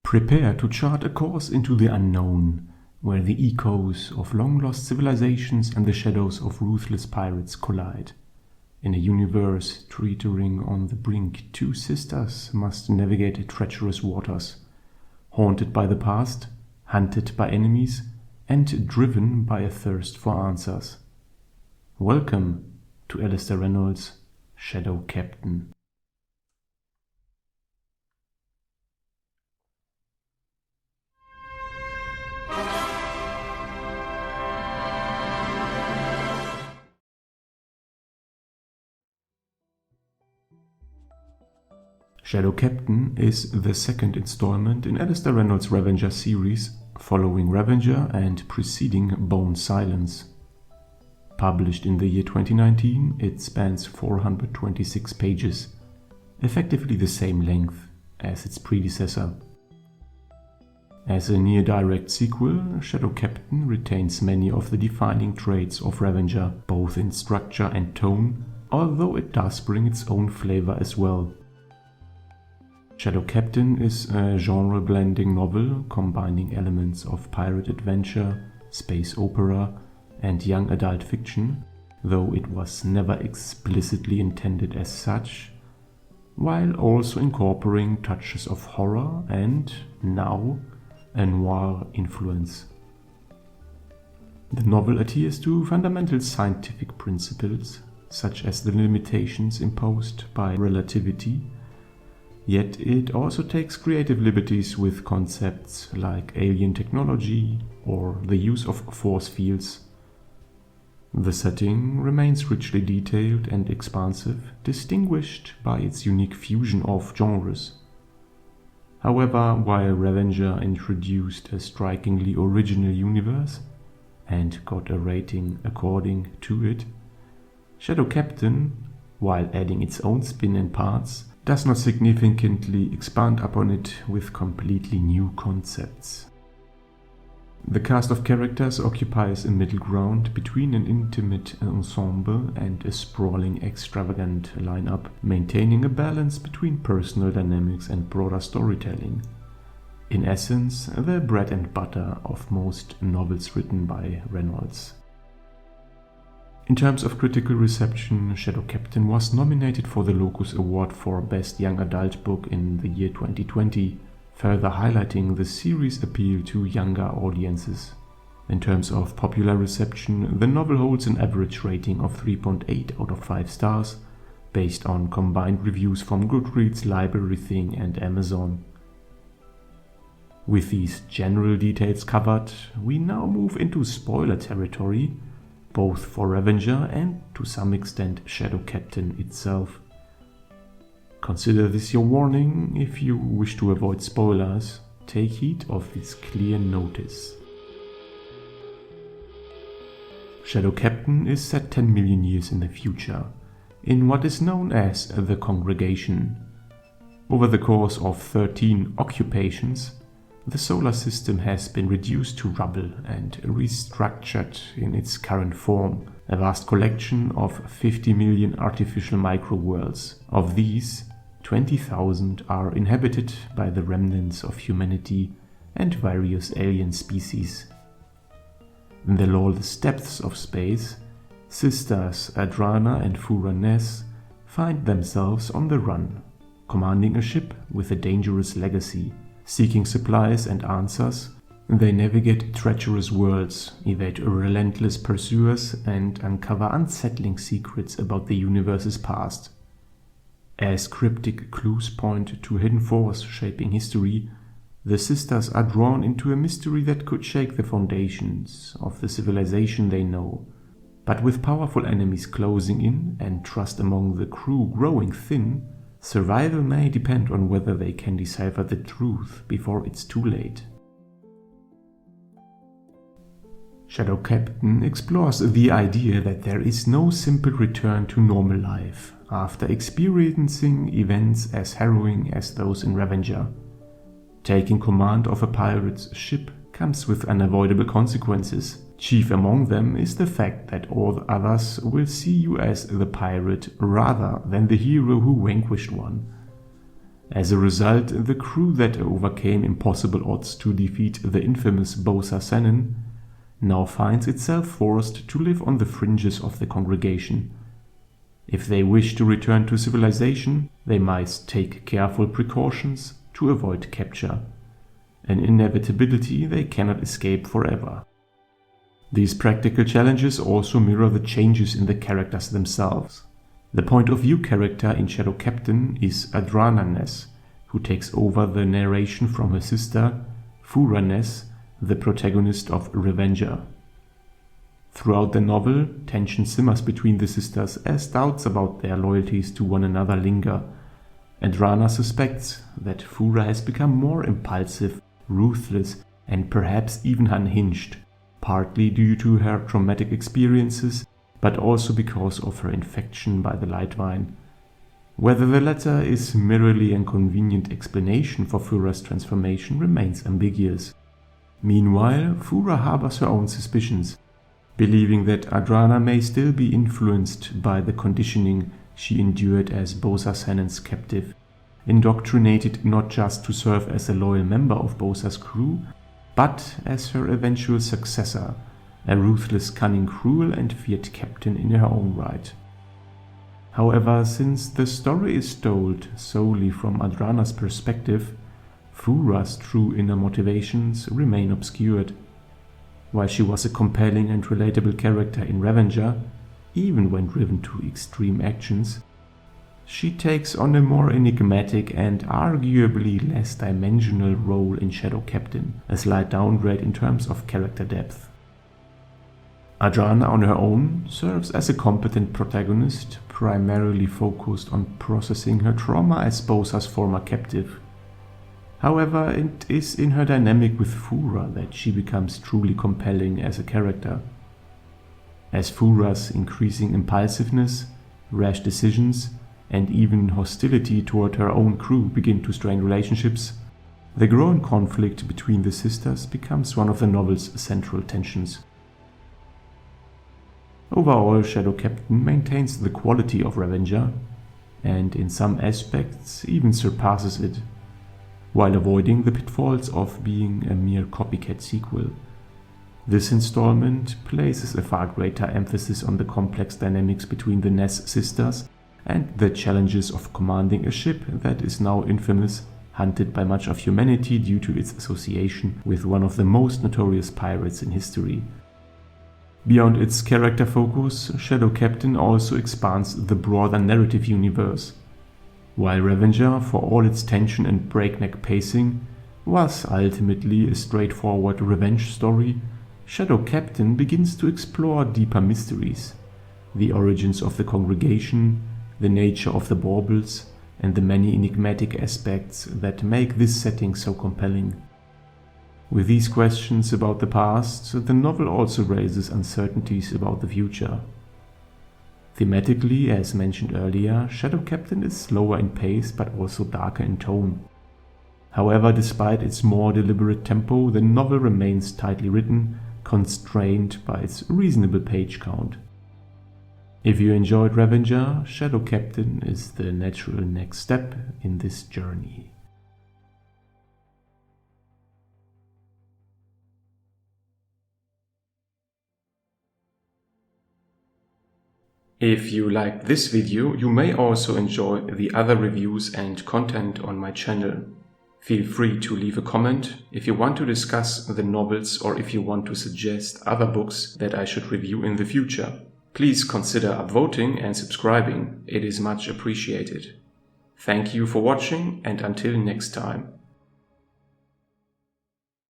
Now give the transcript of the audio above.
Prepare to chart a course into the unknown, where the echoes of long-lost civilizations and the shadows of ruthless pirates collide. In a universe teetering on the brink, two sisters must navigate treacherous waters, haunted by the past, hunted by enemies, and driven by a thirst for answers. Welcome to Alastair Reynolds' Shadow Captain. Shadow Captain is the second installment in Alastair Reynolds' Revenger series, following Revenger and preceding Bone Silence. Published in the year 2019, it spans 426 pages, effectively the same length as its predecessor. As a near-direct sequel, Shadow Captain retains many of the defining traits of Revenger, both in structure and tone, although it does bring its own flavor as well. Shadow Captain is a genre-blending novel combining elements of pirate adventure, space opera, and young adult fiction, though it was never explicitly intended as such, while also incorporating touches of horror and, now, a noir influence. The novel adheres to fundamental scientific principles, such as the limitations imposed by relativity, yet it also takes creative liberties with concepts like alien technology or the use of force fields. The setting remains richly detailed and expansive, distinguished by its unique fusion of genres. However, while Revenger introduced a strikingly original universe and got a rating according to it, Shadow Captain, while adding its own spin and parts, does not significantly expand upon it with completely new concepts. The cast of characters occupies a middle ground between an intimate ensemble and a sprawling, extravagant lineup, maintaining a balance between personal dynamics and broader storytelling. In essence, the bread and butter of most novels written by Reynolds. In terms of critical reception, Shadow Captain was nominated for the Locus Award for Best Young Adult Book in the year 2020, further highlighting the series' appeal to younger audiences. In terms of popular reception, the novel holds an average rating of 3.8 out of 5 stars, based on combined reviews from Goodreads, Library Thing, and Amazon. With these general details covered, we now move into spoiler territory, both for Revenger and, to some extent, Shadow Captain itself. Consider this your warning. If you wish to avoid spoilers, take heed of this clear notice. Shadow Captain is set 10 million years in the future, in what is known as the Congregation. Over the course of 13 occupations, the solar system has been reduced to rubble and restructured in its current form, a vast collection of 50 million artificial microworlds. Of these, 20,000 are inhabited by the remnants of humanity and various alien species. In the lawless depths of space, sisters Adrana and Fura Ness find themselves on the run, commanding a ship with a dangerous legacy. Seeking supplies and answers, they navigate treacherous worlds, evade relentless pursuers, and uncover unsettling secrets about the universe's past. As cryptic clues point to a hidden force shaping history, the sisters are drawn into a mystery that could shake the foundations of the civilization they know. But with powerful enemies closing in and trust among the crew growing thin, survival may depend on whether they can decipher the truth before it's too late. Shadow Captain explores the idea that there is no simple return to normal life after experiencing events as harrowing as those in Revenger. Taking command of a pirate's ship comes with unavoidable consequences. Chief among them is the fact that all others will see you as the pirate rather than the hero who vanquished one. As a result, the crew that overcame impossible odds to defeat the infamous Bowser Sanin now finds itself forced to live on the fringes of the congregation. If they wish to return to civilization, they must take careful precautions to avoid capture, an inevitability they cannot escape forever. These practical challenges also mirror the changes in the characters themselves. The point of view character in Shadow Captain is Adrana Ness, who takes over the narration from her sister, Fura Ness, the protagonist of Revenger. Throughout the novel, tension simmers between the sisters as doubts about their loyalties to one another linger. Adrana suspects that Fura has become more impulsive, ruthless, and perhaps even unhinged, partly due to her traumatic experiences, but also because of her infection by the Lightvine. Whether the latter is merely a convenient explanation for Fura's transformation remains ambiguous. Meanwhile, Fura harbors her own suspicions, believing that Adrana may still be influenced by the conditioning she endured as Bowser Sanin's captive, indoctrinated not just to serve as a loyal member of Bowser's crew, but as her eventual successor, a ruthless, cunning, cruel, and feared captain in her own right. However, since the story is told solely from Adrana's perspective, Fura's true inner motivations remain obscured. While she was a compelling and relatable character in Revenger, even when driven to extreme actions, she takes on a more enigmatic and arguably less dimensional role in Shadow Captain, a slight downgrade in terms of character depth. Adrana on her own serves as a competent protagonist, primarily focused on processing her trauma as Bowser's former captive. However, it is in her dynamic with Fura that she becomes truly compelling as a character. As Fura's increasing impulsiveness, rash decisions, and even hostility toward her own crew begin to strain relationships, the growing conflict between the sisters becomes one of the novel's central tensions. Overall, Shadow Captain maintains the quality of Revenger, and in some aspects even surpasses it, while avoiding the pitfalls of being a mere copycat sequel. This installment places a far greater emphasis on the complex dynamics between the Ness sisters and the challenges of commanding a ship that is now infamous, hunted by much of humanity due to its association with one of the most notorious pirates in history. Beyond its character focus, Shadow Captain also expands the broader narrative universe. While Revenger, for all its tension and breakneck pacing, was ultimately a straightforward revenge story, Shadow Captain begins to explore deeper mysteries: the origins of the congregation, the nature of the baubles, and the many enigmatic aspects that make this setting so compelling. With these questions about the past, the novel also raises uncertainties about the future. Thematically, as mentioned earlier, Shadow Captain is slower in pace but also darker in tone. However, despite its more deliberate tempo, the novel remains tightly written, constrained by its reasonable page count. If you enjoyed Revenger, Shadow Captain is the natural next step in this journey. If you liked this video, you may also enjoy the other reviews and content on my channel. Feel free to leave a comment if you want to discuss the novels or if you want to suggest other books that I should review in the future. Please consider upvoting and subscribing, it is much appreciated. Thank you for watching, and until next time.